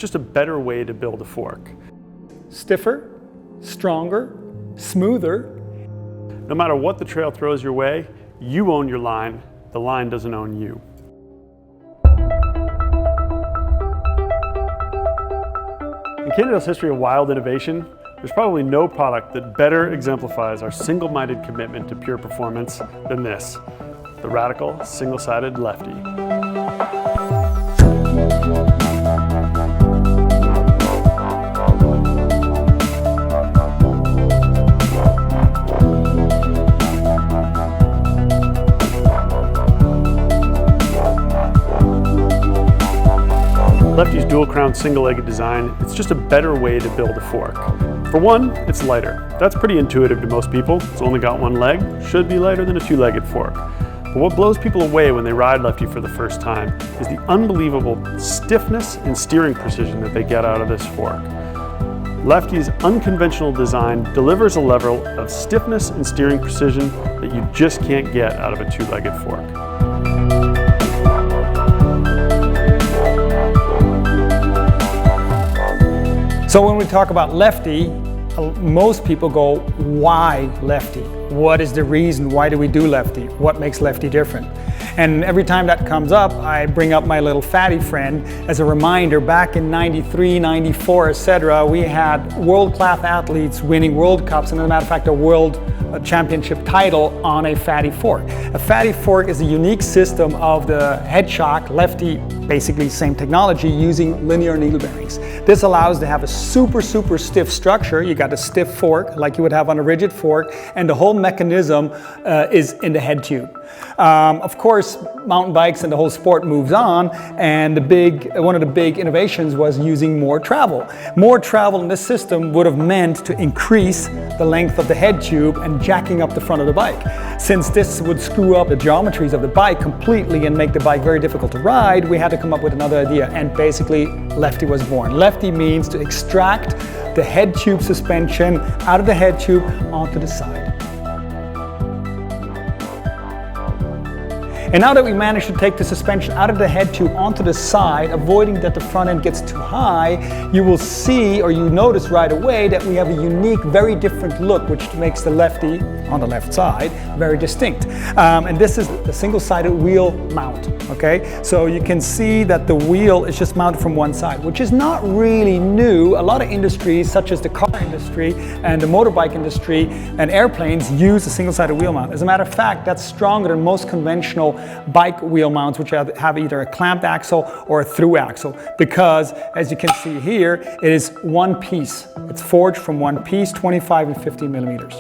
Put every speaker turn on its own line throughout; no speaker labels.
just a better way to build a fork.
Stiffer, stronger, smoother.
No matter what the trail throws your way, you own your line, the line doesn't own you. In Cannondale's history of wild innovation, there's probably no product that better exemplifies our single-minded commitment to pure performance than this, the radical single-sided Lefty. Lefty's dual crown single-legged design, it's just a better way to build a fork. For one, it's lighter. That's pretty intuitive to most people. It's only got one leg, should be lighter than a two-legged fork. But what blows people away when they ride Lefty for the first time is the unbelievable stiffness and steering precision that they get out of this fork. Lefty's unconventional design delivers a level of stiffness and steering precision that you just can't get out of a two-legged fork.
So when we talk about Lefty, most people go, why Lefty? What is the reason? Why do we do Lefty? What makes Lefty different? And every time that comes up, I bring up my little fatty friend as a reminder. Back in 93, 94, etc., we had world-class athletes winning World Cups, and as a matter of fact, a world championship title on a fatty fork. A fatty fork is a unique system of the head shock, Lefty, basically same technology, using linear needle bearings. This allows to have a super stiff structure. You got a stiff fork like you would have on a rigid fork, and the whole mechanism is in the head tube. Of course, mountain bikes and the whole sport moves on, and one of the big innovations was using more travel. More travel in this system would have meant to increase the length of the head tube and jacking up the front of the bike. Since this would screw up the geometries of the bike completely and make the bike very difficult to ride, we had to come up with another idea, and basically Lefty was born. Lefty means to extract the head tube suspension out of the head tube onto the side. And now that we managed to take the suspension out of the head tube onto the side, avoiding that the front end gets too high, you will see, or you notice right away, that we have a unique, very different look, which makes the Lefty on the left side very distinct. And this is the single-sided wheel mount, okay? So you can see that the wheel is just mounted from one side, which is not really new. A lot of industries, such as the car industry and the motorbike industry and airplanes, use a single-sided wheel mount. As a matter of fact, that's stronger than most conventional bike wheel mounts, which have either a clamped axle or a through axle, because as you can see here, it is one piece. It's forged from one piece, 25 and 50 millimeters.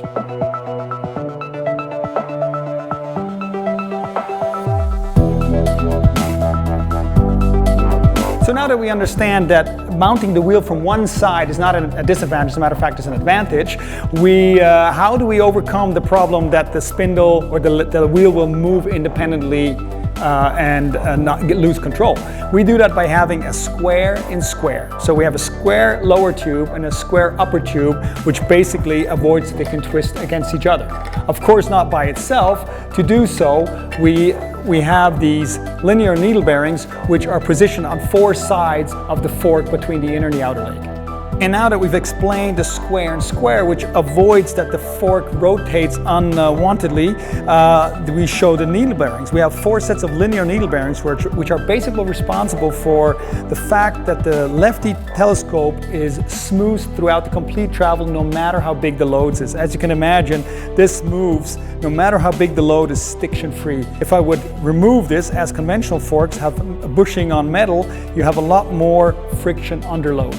So now that we understand that mounting the wheel from one side is not a disadvantage, as a matter of fact it's an advantage, how do we overcome the problem that the spindle or the wheel will move independently and not lose control? We do that by having a square in square. So we have a square lower tube and a square upper tube, which basically avoids that they can twist against each other. Of course, not by itself. To do so, we have these linear needle bearings, which are positioned on four sides of the fork between the inner and the outer leg. And now that we've explained the square and square, which avoids that the fork rotates unwantedly, we show the needle bearings. We have four sets of linear needle bearings, which are basically responsible for the fact that the Lefty telescope is smooth throughout the complete travel, no matter how big the load is. As you can imagine, this moves no matter how big the load is, stiction free. If I would remove this, as conventional forks have a bushing on metal, you have a lot more friction under load.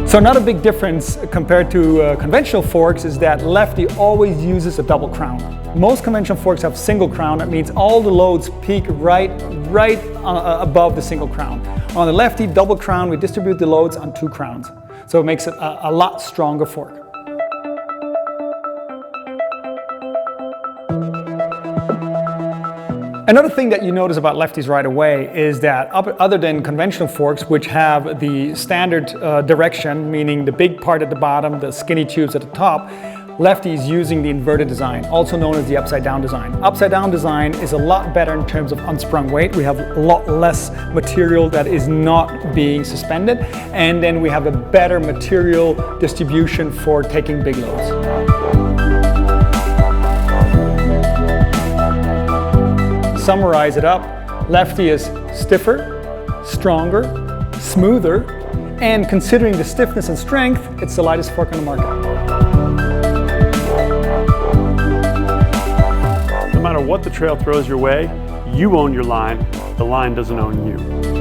So another big difference compared to conventional forks is that Lefty always uses a double crown. Most conventional forks have single crown. That means all the loads peak right above the single crown. On the Lefty double crown, we distribute the loads on two crowns. So it makes it a lot stronger fork. Another thing that you notice about lefties right away is that other than conventional forks, which have the standard direction, meaning the big part at the bottom, the skinny tubes at the top, lefty is using the inverted design, also known as the upside down design. Upside down design is a lot better in terms of unsprung weight. We have a lot less material that is not being suspended, and then we have a better material distribution for taking big loads. Summarize it up, lefty is stiffer, stronger, smoother, and considering the stiffness and strength, it's the lightest fork on the market.
No matter what the trail throws your way, you own your line, the line doesn't own you.